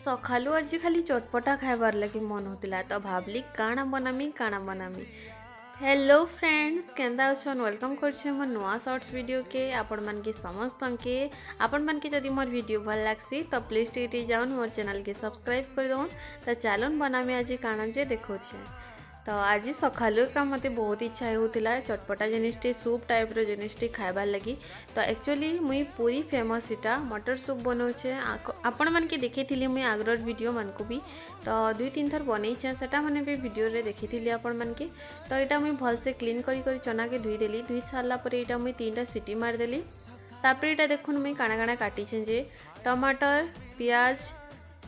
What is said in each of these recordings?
सकालू आज खाली चटपटा खाइबार लगे मन होता तो भावली काଣା बनामी। हेलो फ्रेंड्स केंदा अछन वेलकम करछे मोर नुआ शॉर्ट्स वीडियो के आपण मन के समस्त के आपण मन के जदि मोर वीडियो भल लागसी तो प्लीज टी जाऊन मोर चैनल के सब्सक्राइब कर दउन। तो चलन बनामी आज काଣା जे देखो छे। तो आज सकालू का मत बहुत इच्छा होता चटपटा जिनिसटी सूप टाइप रो जिनिसटी खाइबार लगी। तो एक्चुअली मुई पूरी फेमस इटा मटर सूप बनाऊे आपण मन के देखी मुई आग्रर वीडियो मन को भी तो 2-3 थर बनईचे सेटा मैंने भी वीडियो रे देखी आपण मन के। तो यहाँ मुई भल से क्लीन करी चना के धुई देली धुई सारा पर यहाँ मुई 3टा सीटी मारदेली। तापर यहाँ देखुन मुई काଣା काଣା काटी जे टमाटर पियाज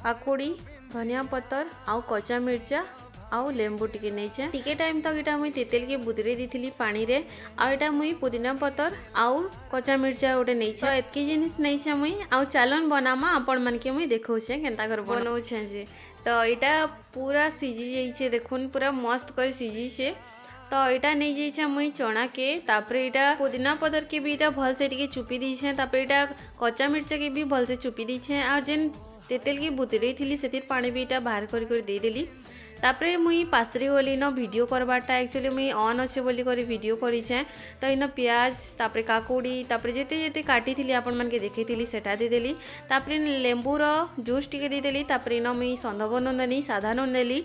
काकुड़ी धनिया पतर आउ कच्चा मिर्चा आउ लेंबू टिके नहींचे टिके टाइम तक इटा मुई तेतेल के बुदरे दीथिली पानी रे आ इटा मुई पुदीना पतर आउ कच्चा मिर्चा गोटे नहींचे एतकी जिनिस नहींचे मुई आउ चालन बनामा आपण मन के मुई देखौछे केनता कर बनाउछे जे। तो इटा पूरा सिझी जाइछे देखुन पूरा मस्त कर सिझीछे। तो इटा नहीं जाइछे मुई चना के तापर इटा पुदीना पतर के भी इटा भल से टिके चुपी दीछे तापर इटा कच्चा मिर्चा के भी भल से चुपी दीछे आ जेन तेतेल के बुतरे थी से पानी भी इटा बाहर कर देदेली। तापरे मुई पासरी गली न वीडियो करवाटा एक्चुअली मुई ऑन अच्छे बोली कर वीडियो करें। तो इन प्याज तापरे काकुड़ी तापरे जेते जेते काटी थी आपण मन के देखी सेटा देदेली। तापरे लेंबूर जूस टिके देदेली तापरे इन मुई संदव नून देली साधा नून देली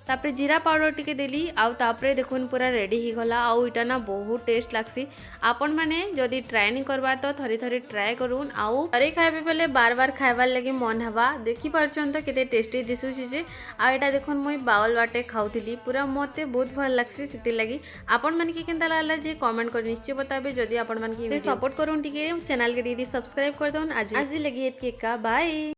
तापरे जीरा पाउडर टिके देली आउ तापरे देखुन पूरा रेडी ही गला आउ इटा ना बहुत टेस्ट लागसी। आपण माने जदि ट्राई नहीं करबा तो थरी थरी ट्राई करूँ आउ अरे खाइबे बेले बार बार खाइबार लगे मन हवा देखि पारछन तो केते टेस्टी दिसुछि जे आ एटा देखुन मुई बाउल बाटे खाउथिली पूरा मते बहुत भल लागसी सेति लागि आपण माने के केनता लागला जे कमेंट कर निश्चय बताबे। जदि आपण माने के सपोर्ट करूँ टिके चैनल के दीदी सब्सक्राइब कर दउन। आज लगी एतके का बाय।